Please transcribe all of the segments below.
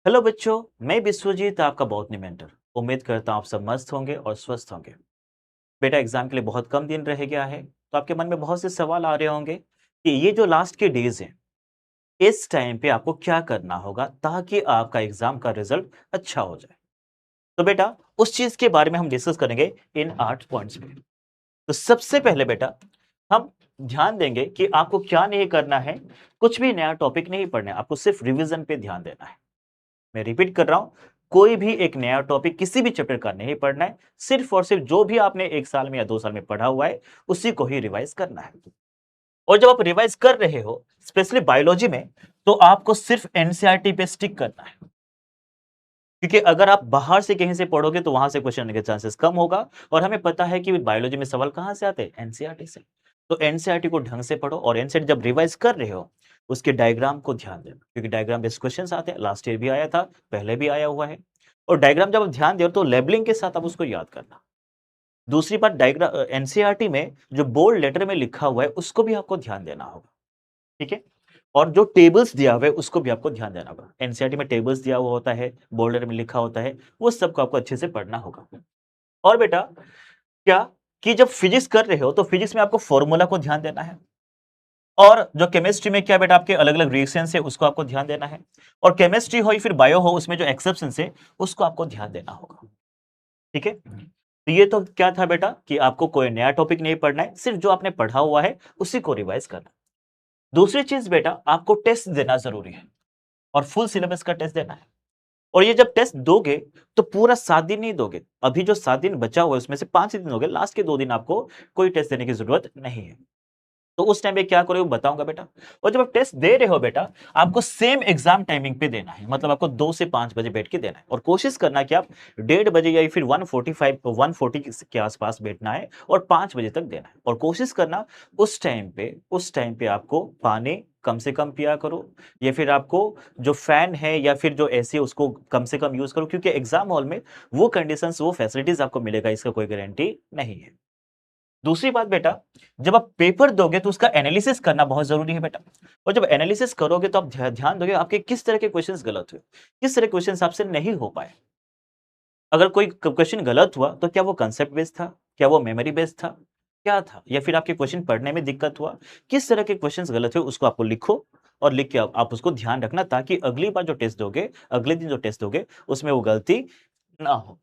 Hello बच्चों, मैं विश्वजीत आपका बॉटनी मेंटर। उम्मीद करता हूँ आप सब मस्त होंगे और स्वस्थ होंगे। बेटा एग्जाम के लिए बहुत कम दिन रह गया है, तो आपके मन में बहुत से सवाल आ रहे होंगे कि ये जो लास्ट के डेज हैं, इस टाइम पे आपको क्या करना होगा ताकि आपका एग्जाम का रिजल्ट अच्छा हो जाए। तो बेटा उस चीज के बारे में हम डिस्कस करेंगे इन 8 पॉइंट्स पे। तो सबसे पहले बेटा हम ध्यान देंगे कि आपको क्या नहीं करना है। कुछ भी नया टॉपिक नहीं पढ़ना है, आपको सिर्फ रिवीजन पे ध्यान देना है। मैं रिपीट कर रहा हूं, कोई भी एक नया टॉपिक किसी भी चैप्टर का नहीं पढ़ना है। सिर्फ और सिर्फ जो भी आपने 1 साल में या 2 साल में पढ़ा हुआ है, उसी को ही रिवाइज करना है। और जब आप रिवाइज कर रहे हो, स्पेशली बायोलॉजी में, तो आपको सिर्फ एनसीईआरटी पे स्टिक करना है। क्योंकि अगर आप बाहर से कहीं से पढ़ोगे तो वहां से क्वेश्चन आने के चांसेस कम होगा। और हमें पता है कि बायोलॉजी में सवाल कहां से आते हैं, एनसीईआरटी से। तो एनसीईआरटी को ढंग से पढ़ो, और एनसीईआरटी जब रिवाइज कर रहे हो, उसके डायग्राम को ध्यान देना, क्योंकि डायग्राम बेस्ड क्वेश्चंस आते हैं। लास्ट ईयर भी आया था, पहले भी आया हुआ है। और डायग्राम जब आप ध्यान दे तो लेबलिंग के साथ आप उसको याद करना। दूसरी बात, डायग्राम एनसीईआरटी में जो बोल्ड लेटर में लिखा हुआ है उसको भी आपको ध्यान देना होगा। ठीक है। और जो टेबल्स दिया हुआ है उसको भी आपको ध्यान देना होगा। एनसीईआरटी में टेबल्स दिया हुआ होता है, बोल्डर में लिखा होता है, वो सबको आपको अच्छे से पढ़ना होगा। और बेटा क्या, कि जब फिजिक्स कर रहे हो तो फिजिक्स में आपको फॉर्मूला को ध्यान देना है। और जो केमिस्ट्री में क्या बेटा, आपके अलग अलग रिएक्शन है उसको आपको ध्यान देना है। और केमिस्ट्री हो या फिर बायो हो, उसमें जो एक्सेप्शन है उसको आपको ध्यान देना होगा। ठीक है। तो ये तो क्या था बेटा कि आपको कोई नया टॉपिक नहीं पढ़ना है, सिर्फ जो आपने पढ़ा हुआ है उसी को रिवाइज करना। दूसरी चीज बेटा, आपको टेस्ट देना जरूरी है, और फुल सिलेबस का टेस्ट देना है। और ये जब टेस्ट दोगे तो पूरा 7 दिन नहीं दोगे। अभी जो 7 दिन बचा हुआ है उसमें से 5 ही दिन दोगे, लास्ट के 2 दिन आपको कोई टेस्ट देने की जरूरत नहीं है। तो उस टाइम पे क्या करोगे बताऊंगा बेटा। और जब आप टेस्ट दे रहे हो बेटा, आपको सेम एग्जाम टाइमिंग पे देना है, मतलब आपको 2 से 5 बजे बैठ के देना है। और कोशिश करना कि आप 1:30 बजे या फिर 1:40 के आसपास बैठना है, और 5 बजे तक देना है। और कोशिश करना उस टाइम पे आपको पानी कम से कम पिया करो, या फिर आपको जो फैन है या फिर जो एसी है उसको कम से कम यूज करो, क्योंकि एग्जाम हॉल में वो कंडीशंस वो फैसिलिटीज आपको मिलेगा, इसका कोई गारंटी नहीं है। दूसरी बात बेटा, जब आप पेपर दोगे तो उसका एनालिसिस करना बहुत जरूरी है बेटा। और जब एनालिसिस करोगे तो आप ध्यान दोगे आपके किस तरह के क्वेश्चंस गलत हुए, किस तरह के क्वेश्चंस आपसे नहीं हो पाए। अगर कोई क्वेश्चन गलत हुआ तो क्या वो कंसेप्ट बेस्ड था, क्या वो मेमोरी बेस्ड था, क्या था, या फिर आपके क्वेश्चन पढ़ने में दिक्कत हुआ। किस तरह के क्वेश्चंस गलत हुए उसको आपको लिखो, और लिख के आप उसको ध्यान रखना, ताकि अगली बार जो टेस्ट दोगे, अगले दिन जो टेस्ट दोगे, उसमें वो गलती ना हो।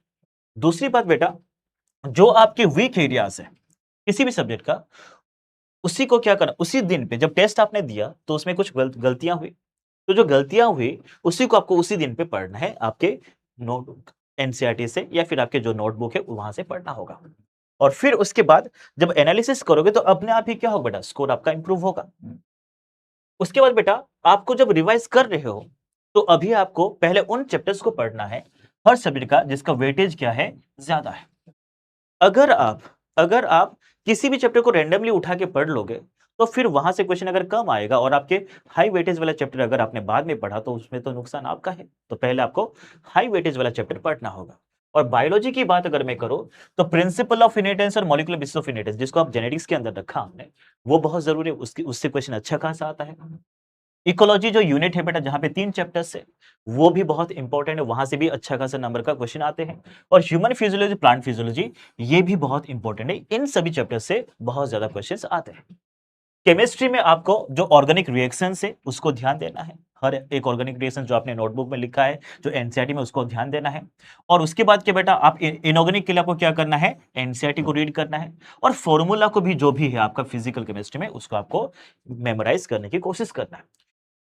दूसरी बात बेटा, जो आपके वीक एरियाज है किसी भी सब्जेक्ट का, उसी को क्या करना, उसी दिन पे जब टेस्ट आपने दिया तो उसमें कुछ गलतियां हुई, तो जो गलतियां हुई उसी को आपको उसी दिन पे पढ़ना है, आपके नोट एनसीईआरटी से या फिर आपके जो नोटबुक है वहां से पढ़ना होगा। और फिर उसके बाद जब एनालिसिस करोगे तो अपने आप ही क्या होगा बेटा, स्कोर आपका इंप्रूव होगा। उसके बाद बेटा, आपको जब रिवाइज कर रहे हो तो अभी आपको पहले उन चैप्टर्स को पढ़ना है, हर सब्जेक्ट का जिसका वेटेज क्या है, ज्यादा है। अगर आप अगर आप किसी भी चैप्टर को रैंडमली उठा के पढ़ लोगे, तो फिर वहां से क्वेश्चन अगर कम आएगा, और आपके हाई वेटेज वाला चैप्टर अगर आपने बाद में पढ़ा तो उसमें तो नुकसान आपका है। तो पहले आपको हाई वेटेज वाला चैप्टर पढ़ना होगा। और बायोलॉजी की बात अगर मैं करूं, तो प्रिंसिपल ऑफ इनहेरिटेंस और मॉलिक्यूलर बेसिस ऑफ इनहेरिटेंस, जिसको आप जेनेटिक्स के अंदर रखा हमने, वो बहुत जरूरी है। उसकी उससे क्वेश्चन अच्छा खासा आता है। इकोलॉजी जो यूनिट है बेटा, जहां पे 3 चैप्टर्स है, वो भी बहुत इंपॉर्टेंट है, वहां से भी अच्छा खासा नंबर का क्वेश्चन आते हैं। और ह्यूमन फिजियोलॉजी, प्लांट फिजियोलॉजी, ये भी बहुत इंपॉर्टेंट है। इन सभी चैप्टर से बहुत ज्यादा क्वेश्चंस आते हैं। केमिस्ट्री में आपको जो ऑर्गेनिक रिएक्शन है उसको ध्यान देना है। हर एक ऑर्गेनिक रिएक्शन जो आपने नोटबुक में लिखा है, जो एनसीईआरटी में, उसको ध्यान देना है। और उसके बाद क्या बेटा, आप इनऑर्गेनिक के लिए आपको क्या करना है, एनसीईआरटी को रीड करना है। और फॉर्मूला को भी, जो भी है आपका फिजिकल केमिस्ट्री में, उसको आपको मेमोराइज करने की कोशिश करना है।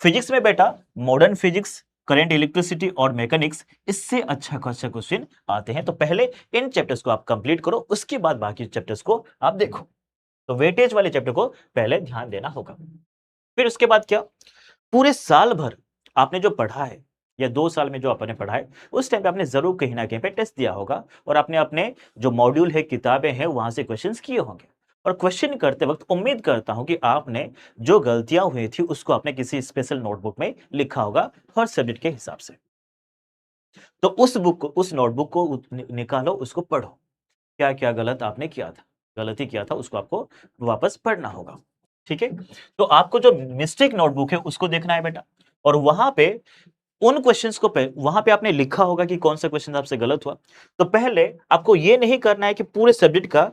फिजिक्स में बेटा, मॉडर्न फिजिक्स, करंट इलेक्ट्रिसिटी और मैकेनिक्स, इससे अच्छा खासा क्वेश्चन आते हैं। तो पहले इन चैप्टर्स को आप कंप्लीट करो, उसके बाद बाकी चैप्टर्स को आप देखो। तो वेटेज वाले चैप्टर को पहले ध्यान देना होगा। फिर उसके बाद क्या, पूरे साल भर आपने जो पढ़ा है, या 2 साल में जो आपने पढ़ा है, उस टाइम पे आपने जरूर कहीं ना कहीं पे टेस्ट दिया होगा, और आपने अपने जो मॉड्यूल है, किताबें हैं, वहां से क्वेश्चंस किए होंगे। और क्वेश्चन करते वक्त उम्मीद करता हूं कि आपने जो गलतियां हुई थी उसको आपने किसी स्पेशल नोटबुक में लिखा होगा, हर सब्जेक्ट के हिसाब से। तो उस बुक को, उस नोटबुक को निकालो, उसको पढ़ो। क्या क्या गलत आपने किया था, गलती किया था, उसको आपको वापस पढ़ना होगा। ठीक है। तो आपको जो मिस्टेक नोटबुक है उसको देखना है बेटा। और वहां पे उन क्वेश्चंस को वहां पे आपने लिखा होगा कि कौन सा क्वेश्चन आपसे गलत हुआ। तो पहले आपको ये नहीं करना है कि पूरे सब्जेक्ट का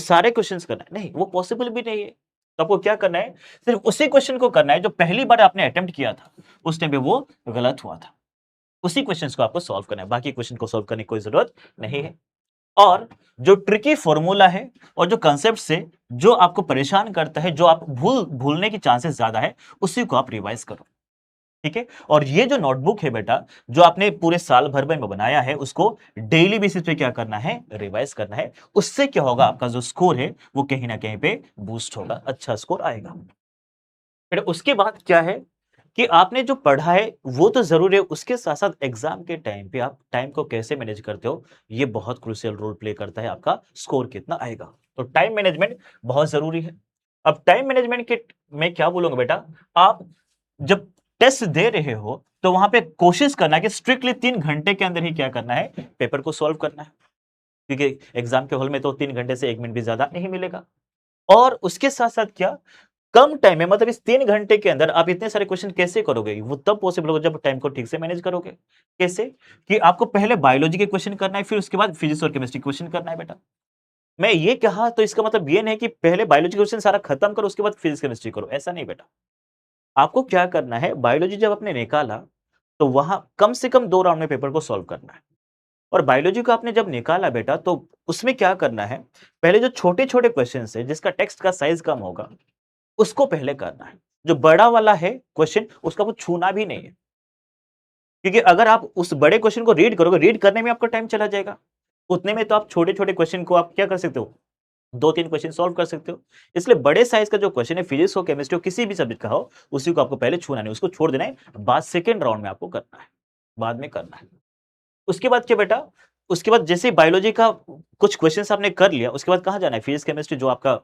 सारे क्वेश्चंस करना है, नहीं वो पॉसिबल भी नहीं है। तो आपको क्या करना है, सिर्फ उसी क्वेश्चन को करना है जो पहली बार आपने अटेम्प्ट किया था, उस टाइम पे वो गलत हुआ था, उसी क्वेश्चंस को आपको सॉल्व करना है, बाकी क्वेश्चन को सॉल्व करने की कोई जरूरत नहीं है। और जो ट्रिकी फॉर्मूला है और जो कंसेप्ट है, जो आपको परेशान करता है, जो आप भूलने की चांसेस ज्यादा है, उसी को आप रिवाइज करो। ठीक है, और ये जो नोटबुक है बेटा, जो आपने पूरे साल भर में बनाया है, उसको डेली बेसिस पे क्या करना है, रिवाइज करना है। उससे क्या होगा, आपका जो स्कोर है वो कहीं ना कहीं पे बूस्ट होगा, अच्छा स्कोर आएगा। फिर उसके बाद क्या है कि आपने जो पढ़ा है वो तो जरूर है, उसके साथ साथ एग्जाम के टाइम पे आप टाइम को कैसे मैनेज करते हो, ये बहुत क्रूशियल रोल प्ले करता है, आपका स्कोर कितना आएगा। तो टाइम मैनेजमेंट बहुत जरूरी है। अब टाइम मैनेजमेंट के मैं क्या बोलूंगा बेटा, आप जब टेस्ट दे रहे हो तो वहां पे कोशिश करना है कि स्ट्रिक्टली 3 घंटे के अंदर ही क्या करना है, पेपर को सॉल्व करना है, क्योंकि एग्जाम के हॉल में तो 3 घंटे से 1 मिनट भी ज्यादा नहीं मिलेगा। और उसके साथ साथ क्या, कम टाइम में, मतलब इस 3 घंटे के अंदर आप इतने सारे क्वेश्चन कैसे करोगे, वो तब पॉसिबल होगा जब टाइम को ठीक से मैनेज करोगे। कैसे, कि आपको पहले बायोलॉजी के क्वेश्चन करना है, फिर उसके बाद फिजिक्स और केमिस्ट्री क्वेश्चन करना है बेटा। मैं ये कहा तो इसका मतलब ये नहीं कि पहले बायोलॉजी क्वेश्चन सारा खत्म करो उसके बाद फिजिक्स केमिस्ट्री करो, ऐसा नहीं बेटा। आपको क्या करना है, बायोलॉजी जब आपने निकाला तो वहां कम से कम 2 राउंड में पेपर को सॉल्व करना है। और बायोलॉजी को आपने जब निकाला बेटा, तो उसमें क्या करना है, पहले जो छोटे छोटे क्वेश्चन है जिसका टेक्स्ट का साइज कम होगा, उसको पहले करना है। जो बड़ा वाला है क्वेश्चन, उसका वो छूना भी नहीं है, क्योंकि अगर आप उस बड़े क्वेश्चन को रीड करोगे, रीड करने में आपका टाइम चला जाएगा। उतने में तो आप छोटे छोटे क्वेश्चन को आप क्या कर सकते हो, 2-3 क्वेश्चन सॉल्व कर सकते हो। इसलिए बड़े साइज का जो क्वेश्चन है, फिजिक्स हो, केमिस्ट्री हो, किसी भी सब्जेक्ट का हो, उसी को आपको पहले छूना नहीं, उसको छोड़ देना है, बाद सेकंड राउंड में आपको करना है, बाद में करना है। उसके बाद क्या बेटा, उसके बाद जैसे बायोलॉजी का कुछ क्वेश्चंस आपने कर लिया, उसके बाद कहाँ जाना है, फिजिक्स केमिस्ट्री जो आपका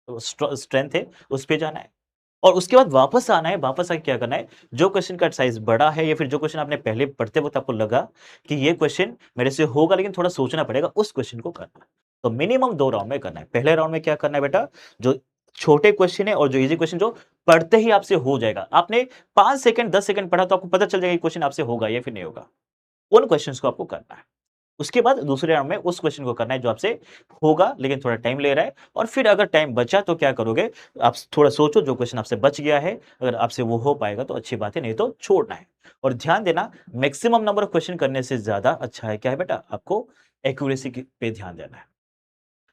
स्ट्रेंथ है, उस पे जाना है। और उसके बाद वापस आना है, वापस आके क्या करना है, जो क्वेश्चन का साइज बड़ा है या फिर जो क्वेश्चन आपने पहले पढ़ते वक्त आपको लगा कि ये क्वेश्चन मेरे से होगा लेकिन थोड़ा सोचना पड़ेगा, उस क्वेश्चन को करना है। तो मिनिमम 2 राउंड में करना है। पहले राउंड में क्या करना है बेटा, जो छोटे क्वेश्चन है और जो इजी क्वेश्चन जो पढ़ते ही आपसे हो जाएगा, आपने 5 सेकंड 10 सेकंड पढ़ा तो आपको पता चल जाएगा कि क्वेश्चन आपसे होगा या फिर नहीं होगा, उन क्वेश्चंस को आपको करना है। उसके बाद दूसरे राउंड में उस क्वेश्चन को करना है जो आपसे होगा लेकिन थोड़ा टाइम ले रहा है। और फिर अगर टाइम बचा तो क्या करोगे, आप थोड़ा सोचो, जो क्वेश्चन आपसे बच गया है अगर आपसे वो हो पाएगा तो अच्छी बात है, नहीं तो छोड़ना है। और ध्यान देना, मैक्सिमम नंबर ऑफ क्वेश्चन करने से ज्यादा अच्छा है क्या है बेटा, आपको एक्यूरेसी पे ध्यान देना है।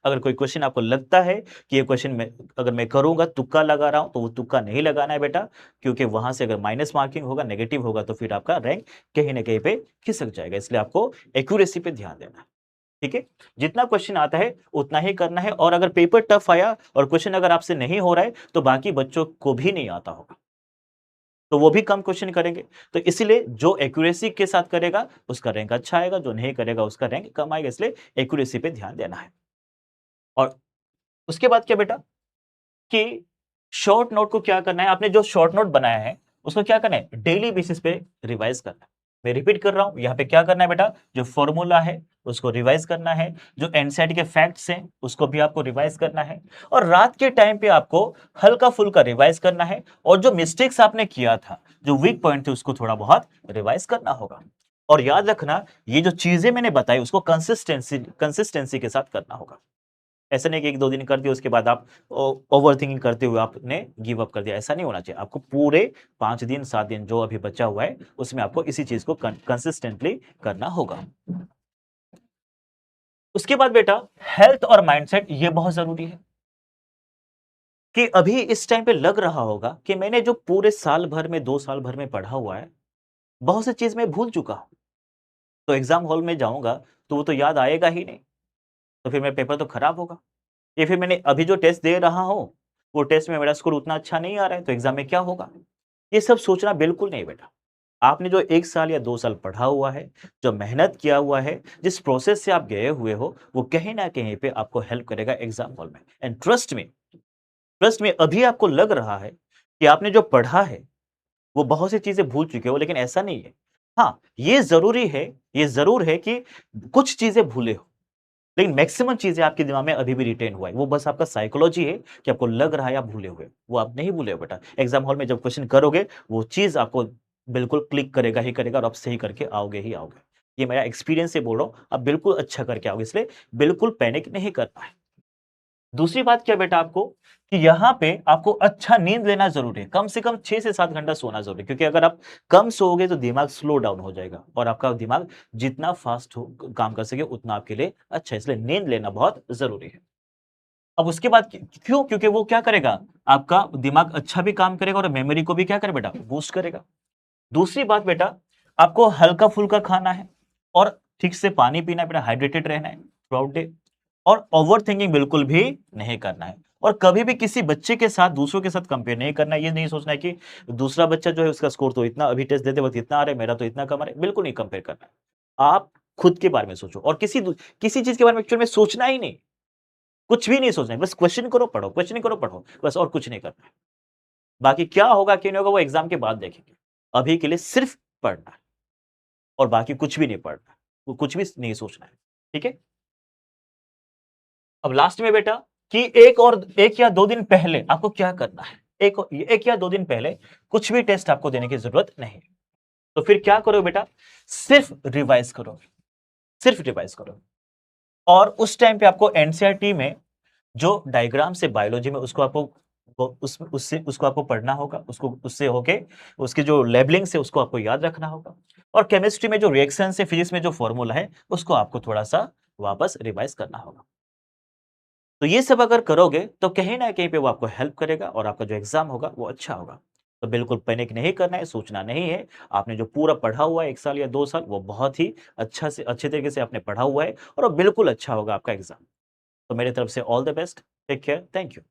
अगर कोई क्वेश्चन आपको लगता है कि ये क्वेश्चन मैं अगर मैं करूंगा, तुक्का लगा रहा हूं, तो वो तुक्का नहीं लगाना है बेटा, क्योंकि वहां से अगर माइनस मार्किंग होगा, नेगेटिव होगा, तो फिर आपका रैंक कहीं ना कहीं पे खिसक जाएगा। इसलिए आपको एक्यूरेसी पे ध्यान देना है। ठीक है, जितना क्वेश्चन आता है उतना ही करना है। और अगर पेपर टफ आया और क्वेश्चन अगर आपसे नहीं हो रहा है, तो बाकी बच्चों को भी नहीं आता होगा, तो वो भी कम क्वेश्चन करेंगे। तो इसीलिए जो एक्यूरेसी के साथ करेगा उसका रैंक अच्छा आएगा, जो नहीं करेगा उसका रैंक कम आएगा। इसलिए एक्यूरेसी पे ध्यान देना है। और उसके बाद क्या बेटा, कि शॉर्ट नोट को क्या करना है, आपने जो शॉर्ट नोट बनाया है उसको क्या करना है, डेली बेसिस पे रिवाइज करना है। मैं रिपीट कर रहा हूं, यहां पे क्या करना है बेटा, जो फॉर्मूला है उसको रिवाइज करना है, जो एनसीईआरटी के फैक्ट्स हैं उसको भी आपको रिवाइज करना है, और रात के टाइम पे आपको हल्का फुल्का रिवाइज करना है। और जो मिस्टेक्स आपने किया था, जो वीक पॉइंट थे, उसको थोड़ा बहुत रिवाइज करना होगा। और याद रखना, ये जो चीजें मैंने बताई उसको कंसिस्टेंसी कंसिस्टेंसी के साथ करना होगा। ऐसा नहीं कि 1-2 दिन कर दिया उसके बाद आप ओवरथिंकिंग करते हुए आपने गिव अप कर दिया, ऐसा नहीं होना चाहिए। आपको पूरे 5 दिन 7 दिन जो अभी बचा हुआ है उसमें आपको इसी चीज को कंसिस्टेंटली करना होगा। उसके बाद बेटा, हेल्थ और माइंडसेट ये बहुत जरूरी है। कि अभी इस टाइम पे लग रहा होगा कि मैंने जो पूरे साल भर में 2 साल भर में पढ़ा हुआ है, बहुत सी चीज मैं भूल चुका हूं। तो एग्जाम हॉल में जाऊंगा तो वो तो याद आएगा ही नहीं, तो फिर मेरा पेपर तो खराब होगा। या फिर मैंने अभी जो टेस्ट दे रहा हूं, वो टेस्ट में मेरा स्कोर उतना अच्छा नहीं आ रहा है, तो एग्जाम में क्या होगा। ये सब सोचना बिल्कुल नहीं बेटा। आपने जो 1 साल या 2 साल पढ़ा हुआ है, जो मेहनत किया हुआ है, जिस प्रोसेस से आप गए हुए हो, वो कहीं ना कहीं पे आपको हेल्प करेगा एग्जाम हॉल में। एंड ट्रस्ट में अभी आपको लग रहा है कि आपने जो पढ़ा है वो बहुत सी चीजें भूल चुके हो, लेकिन ऐसा नहीं है। हाँ, ये जरूरी है, ये जरूर है कि कुछ चीजें भूले हो, लेकिन मैक्सिमम चीजें आपके दिमाग में अभी भी रिटेन हुआ है। वो बस आपका साइकोलॉजी है कि आपको लग रहा है आप भूले हुए, वो आप नहीं भूले हो बेटा। एग्जाम हॉल में जब क्वेश्चन करोगे, वो चीज आपको बिल्कुल क्लिक करेगा ही करेगा और आप सही करके आओगे ही आओगे। ये मेरा एक्सपीरियंस से बोल रहा हूँ, आप बिल्कुल अच्छा करके आओगे, इसलिए बिल्कुल पैनिक नहीं करना है। दूसरी बात क्या बेटा आपको कि यहाँ पे आपको अच्छा नींद लेना ज़रूरी है। कम से कम 6 से 7 घंटा सोना ज़रूरी है, क्योंकि अगर आप कम सोओगे तो दिमाग स्लो डाउन हो जाएगा और आपका दिमाग जितना फ़ास्ट हो काम कर सके उतना आपके लिए अच्छा है, इसलिए नींद लेना बहुत ज़रूरी है। अब उसके बाद क्यों? क्योंकि वो क्या करेगा, आपका दिमाग अच्छा भी काम करेगा और मेमोरी को भी क्या करे बेटा, बूस्ट करेगा। दूसरी बात बेटा, आपको हल्का-फुल्का खाना है और ठीक से पानी पीना है बेटा, हाइड्रेटेड रहना है थ्रू आउट डे और ओवरथिंकिंग बिल्कुल भी नहीं करना है और कभी भी किसी बच्चे के साथ, दूसरों के साथ कंपेयर नहीं करना है। ये नहीं सोचना है कि दूसरा बच्चा जो है उसका स्कोर तो इतना अभी टेस्ट देते वक़्त इतना आ रहा है, मेरा तो इतना कम आ रहा है, बिल्कुल नहीं कंपेयर करना है। आप खुद के बारे में सोचो और किसी चीज़ के बारे में एक्चुअल में सोचना ही नहीं, कुछ भी नहीं सोचना है, बस क्वेश्चन करो, पढ़ो, क्वेश्चन करो, पढ़ो, बस और कुछ नहीं करना है। बाकी क्या होगा, क्या नहीं होगा वो एग्ज़ाम के बाद देखेंगे। अभी के लिए सिर्फ पढ़ना है और बाकी कुछ भी नहीं पढ़ना है, वो कुछ भी नहीं सोचना है, ठीक है? अब लास्ट में बेटा कि 1 या 2 दिन पहले आपको क्या करना है? 1 या 2 दिन पहले कुछ भी टेस्ट आपको देने की ज़रूरत नहीं है। तो फिर क्या करो बेटा? सिर्फ रिवाइज़ करो, सिर्फ रिवाइज़ करो और उस टाइम पे आपको एनसीईआरटी में जो डायग्राम्स है बायोलॉजी में उसको आपको वो उससे उसको आपको पढ़ना होगा, उसको उससे होके उसकी जो लेबलिंग्स है उसको आपको याद रखना होगा और केमिस्ट्री में जो रिएक्शंस है, फिजिक्स में जो फॉर्मूला है, उसको आपको थोड़ा-सा वापस रिवाइज़ करना होगा। तो ये सब अगर करोगे तो कहीं न कहीं पे वो आपको हेल्प करेगा और आपका जो एग्ज़ाम होगा वो अच्छा होगा। तो बिल्कुल पैनिक नहीं करना है, सोचना नहीं है। आपने जो पूरा पढ़ा हुआ है 1 साल या 2 साल वो बहुत ही अच्छे तरीके से आपने पढ़ा हुआ है और वो बिल्कुल अच्छा होगा आपका एग्ज़ाम। तो मेरी तरफ से all the best. Take care. Thank you.